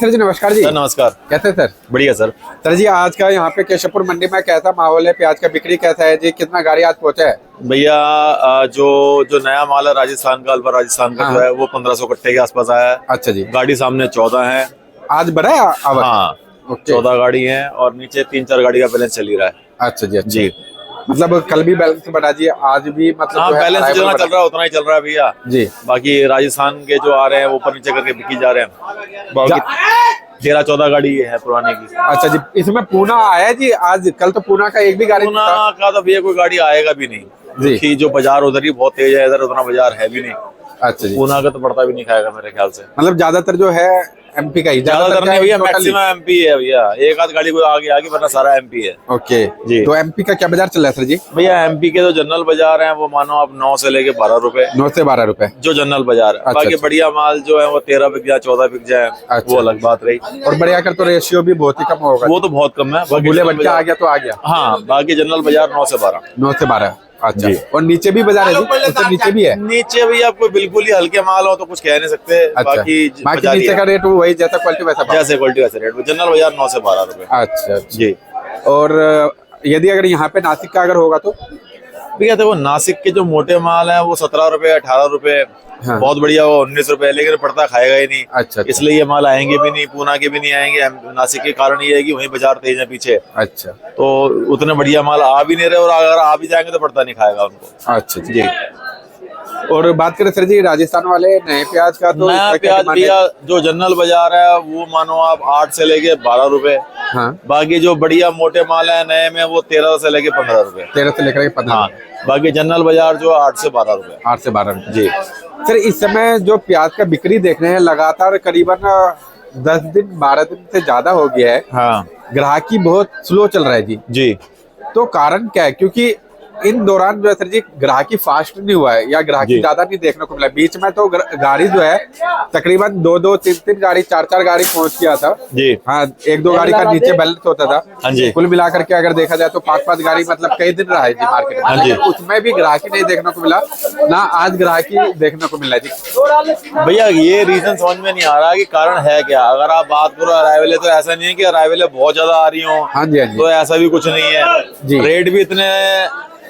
Sir जी नमस्कार जी। Sir नमस्कार। कैसे सर? बढ़िया सर। सर जी आज का यहाँ पे केशवपुर मंडी में कैसा माहौल है? प्याज का बिक्री कैसा है जी? कितना गाड़ी आज पहुंचा है? भैया जो जो नया माल है राजस्थान का, अलवर राजस्थान का जो है वो 1500 कट्टे के आसपास आया है। अच्छा जी। गाड़ी सामने 14 है। आज बढ़ा है आवक? हाँ, 14 गाड़ी है और नीचे 3-4 गाड़ी का बैलेंस चल ही रहा है। अच्छा जी। अच्छा जी, मतलब कल भी बैलेंस बढ़ा जी, आज भी मतलब हाँ जो है बैलेंस arrival जितना बढ़ा। चल रहा है उतना ही चल रहा है भैया जी। बाकी राजस्थान के जो आ रहे हैं वो ऊपर नीचे करके बिकी जा रहे हैं। बाकी 13-14 गाड़ी है पुराने की। अच्छा जी, इसमें पूना आया जी आज? कल तो पूना का एक भी गाड़ी पूना नहीं था। का तो भैया कोई गाड़ी आएगा भी नहीं जी। क्योंकि जो बाजार उधर ही बहुत तेज है, इधर उतना बाजार है भी नहीं। अच्छा जी। पूना का तो पड़ता भी नहीं खाएगा मेरे ख्याल से। मतलब ज्यादातर जो है एमपी का ही ज्यादातर नहीं भैया, टोटली? मैक्सिमम एमपी है भैया, एक आध गाड़ी कोई आगे आगे वरना सारा एमपी है। ओके जी। तो एमपी का क्या बाजार चल रहा है सर जी? भैया एमपी के जो जनरल बाजार हैं वो मानो आप 9 से लेके 12 रुपए, 9 से 12 रुपए जो जनरल बाजार है। अच्छा, बाकी अच्छा। बढ़िया माल जो है वो 13 बिक जाए, 14 बिक जाए, अच्छा। वो अलग बात रही। और बढ़िया कर तो रेशियो भी बहुत ही कम होगा। वो तो बहुत कम है। बाकी बुले जनरल बच्चा आ बाजार- गया तो आ गया। हाँ, बाकी जनरल बाजार 9 से 12। 9 से 12। अच्छा जी। और नीचे भी बाजार है जी? उससे नीचे भी है? नीचे भी आपको बिल्कुल ही हल्के माल हो तो कुछ कह नहीं सकते। अच्छा। बाकी बाकी नीचे का रेट वही जैसा क्वालिटी वैसा भाव? जैसे क्वालिटी वैसे रेट। जनरल बाजार 9 से 12 रुपए। अच्छा अच्छा। जी। और यदि अगर यहाँ पे नासिक का अगर होगा तो? भैया देखो नासिक के जो मोटे माल है वो 17 रुपए, 18 रुपए, हाँ। बहुत बढ़िया वो 19 रुपए, लेकिन पड़ता खाएगा ही नहीं। अच्छा, अच्छा। इसलिए ये माल आएंगे भी नहीं, पूना के भी नहीं आएंगे। नासिक के कारण ये है कि वहीं बाजार तेज है पीछे, अच्छा तो उतने बढ़िया माल आ भी नहीं रहे और अगर आ भी जाएंगे तो पड़ता नहीं खाएगा उनको। अच्छा जी। और बात करें सर जी राजस्थान वाले नए प्याज का तो नया इसका क्या प्याज डिमांड है? भैया जो जनरल बाजार है वो मानो आप 8 से लेके 12 रुपए। हाँ। बाकी जो बढ़िया मोटे माल है नए में वो 13 से लेके 15 रुपए। 13 से लेकर 15। हाँ, बाकी जनरल बाजार जो 8 से 12 रुपए। 8 से 12 रुपए। जी। सर इस समय जो प्याज का बिक्री देख रहे हैं लगातार करीबन 10 दिन 12 दिन से ज्यादा हो गया है। हाँ ग्राहकी बहुत स्लो चल रहा है जी। जी। तो कारण क्या है? क्योंकि इन दौरान जो है सर जी ग्राहकी फास्ट नहीं हुआ है या ग्राहकी जी। ज्यादा नहीं देखने को मिला। बीच में तो गाड़ी जो है तकरीबन 2-2, 3-3 गाड़ी, 4-4 गाड़ी पहुंच गया था जी। हाँ, 1-2 गाड़ी का नीचे बैलेंस होता था। हाँ जी। कुल मिलाकर के अगर देखा जाए तो 5-5 गाड़ी मतलब कई दिन रहा है जी मार्केट में। हाँ जी। लेकिन उसमें भी ग्राहकी नहीं देखने को मिला, ना आज ग्राहकी देखने को मिला जी। भैया ये रीजन समझ में नहीं आ रहा कि कारण है क्या। अगर आप बात करो अराइवल, तो ऐसा नहीं है कि अराइवल बहुत ज्यादा आ रही हो। हाँ जी, हाँ जी। तो ऐसा भी कुछ नहीं है जी। रेट भी इतने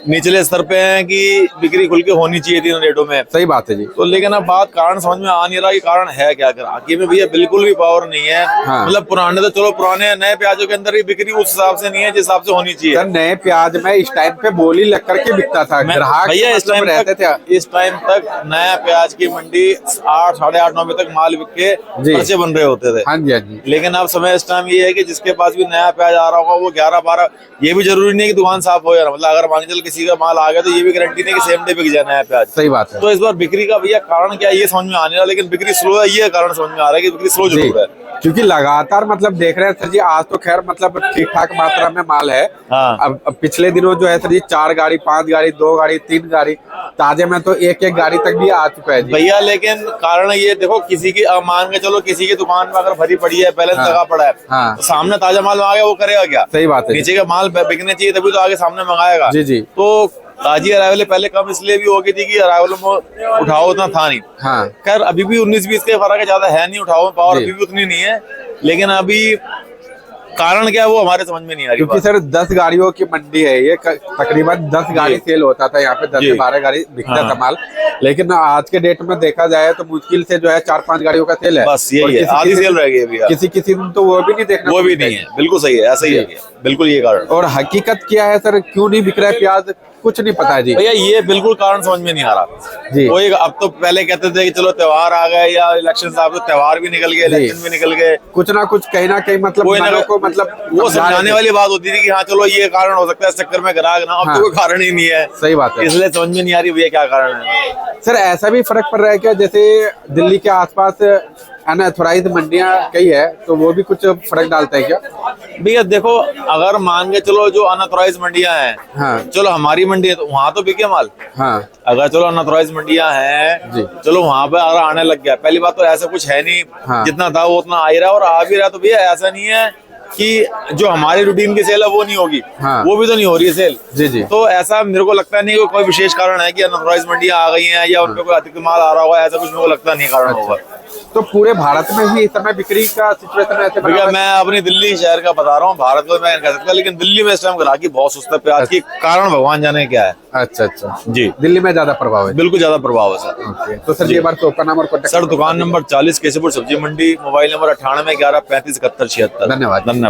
निचले स्तर पे हैं कि बिक्री खुल के होनी चाहिए थी इन रेटों में। सही बात है जी। तो लेकिन अब बात कारण समझ में आ नहीं रहा कि कारण है क्या। ग्राहकी में भैया बिल्कुल भी पावर नहीं है। हाँ। मतलब पुराने तो चलो पुराने हैं, नए प्याजों के अंदर भी बिक्री उस हिसाब से नहीं है जिस हिसाब से होनी चाहिए। सर नए प्याज में इस टाइम पे बोली लग करके बिकता था, ग्राहक भैया मतलब रहते थे। इस टाइम तक नया प्याज की मंडी 8, साढ़े 8, 9 बजे तक माल बिक के जी। पर्चे बन रहे होते थे। हाँ जी, हाँ जी। लेकिन अब समय इस टाइम ये है कि जिसके पास भी नया प्याज आ रहा होगा वो 11-12, ये भी जरूरी नहीं है कि दुकान साफ हो यार। मतलब अगर मान के चल किसी का माल आ गया तो ये भी गारंटी नहीं कि सेम डे बिक जाए नया प्याज। सही बात है। तो इस बार बिक्री का भैया कारण क्या है ये समझ में आने रहा, लेकिन बिक्री स्लो है ये कारण समझ में आ रहा है कि बिक्री स्लो जी, जरूर है। क्योंकि लगातार मतलब देख रहे हैं सर जी आज तो खैर मतलब ठीक ठाक मात्रा में माल है। हाँ। अब पिछले दिनों जो है सर जी 4 गाड़ी, 5 गाड़ी, 2 गाड़ी, 3 गाड़ी, ताजे में तो 1-1 गाड़ी तक भी आ चुका है जी। भैया लेकिन कारण ये देखो किसी की मान के चलो किसी की दुकान में अगर भरी पड़ी है, बैलेंस हाँ। लगा पड़ा है, हाँ। तो सामने ताजा माल आ गया वो करेगा क्या। सही बात है। नीचे का माल बिकने चाहिए तभी तो आगे सामने मंगाएगा। जी जी। तो ताजी अराइवल पहले कम इसलिए भी हो गई थी कि अराइवल में उठाओ उतना था नहीं। हाँ। खैर अभी भी 19-20 के फर्क है, ज्यादा है नहीं उठाओ में, पावर जी। अभी भी उतनी नहीं है। लेकिन अभी कारण क्या है वो हमारे समझ में नहीं आ रही क्योंकि बात। सर 10 गाड़ियों की मंडी है ये, तकरीबन 10 गाड़ी सेल होता था यहाँ पे, 10 जी। से 12 गाड़ी बिकता हाँ। था माल। लेकिन आज के डेट में देखा जाए तो मुश्किल से जो है 4-5 गाड़ियों का सेल है। बस यही और है, आधी सेल रह गई है भैया। किसी दिन तो वो भी नहीं देखना, वो भी नहीं है। बिल्कुल सही है, ऐसा ही है भैया, बिल्कुल ये कारण। और हकीकत क्या है सर, क्यों नहीं बिक रहा है प्याज, कुछ नहीं पता है जी। भैया ये बिल्कुल कारण समझ में नहीं आ रहा जी। कोई। अब तो पहले कहते थे कि चलो त्योहार आ गए या इलेक्शन साहब, तो त्योहार भी निकल गए, जी। इलेक्शन भी निकल गए। कुछ ना कुछ कहीं ना कहीं मतलब कोई ना मनों को मतलब वो समझाने वाली बात होती थी कि हाँ चलो ये कारण हो सकता है, इस चक्कर में ग्राहक ना। अब हाँ। तो कोई कारण ही नहीं है। सही बात है। इसलिए समझ में नहीं आ रही भैया क्या कारण है। सर ऐसा भी फर्क पड़ रहा है क्या, जैसे दिल्ली के आसपास अनऑथराइज्ड मंडियां कई है तो वो भी कुछ फर्क डालता है क्या? भैया देखो अगर मान के चलो जो अनऑथराइज मंडियां हैं, हाँ। चलो हमारी मंडी है तो वहां तो बिके माल। हाँ अगर चलो अनऑथराइज मंडियां हैं जी। चलो वहां पे अगर आने लग गया, पहली बात तो ऐसा कुछ है नहीं। हाँ। जितना था वो उतना आ ही रहा और आ भी रहा। तो भैया ऐसा नहीं है कि जो हमारी रूटीन की सेल है वो नहीं होगी। हाँ। वो भी तो नहीं हो रही है सेल। जी जी। तो ऐसा मेरे को लगता नहीं कि कोई विशेष कारण है कि अनऑथराइज मंडियां आ गई हैं या उनपे कोई अतिरिक्त माल आ रहा होगा, ऐसा कुछ मेरे को लगता नहीं कारण होगा। तो पूरे भारत में ही इस समय बिक्री का सिचुएशन ऐसे बना भैया हुआ है? मैं अपनी दिल्ली शहर का बता रहा हूँ, भारत में मैं नहीं कह सकता, लेकिन दिल्ली में इस टाइम ग्राहकी बहुत सुस्त है प्याज की, कारण भगवान जाने क्या है। अच्छा अच्छा, जी दिल्ली में ज्यादा प्रभाव है। बिल्कुल ज्यादा प्रभाव है सर। ओके, तो सर ये बार शॉप का नाम और कॉन्टेक्ट सर दुकान नंबर 40 केसरपुर सब्जी मंडी, मोबाइल नंबर 98 11 35 71 76। धन्यवाद। धन्यवाद।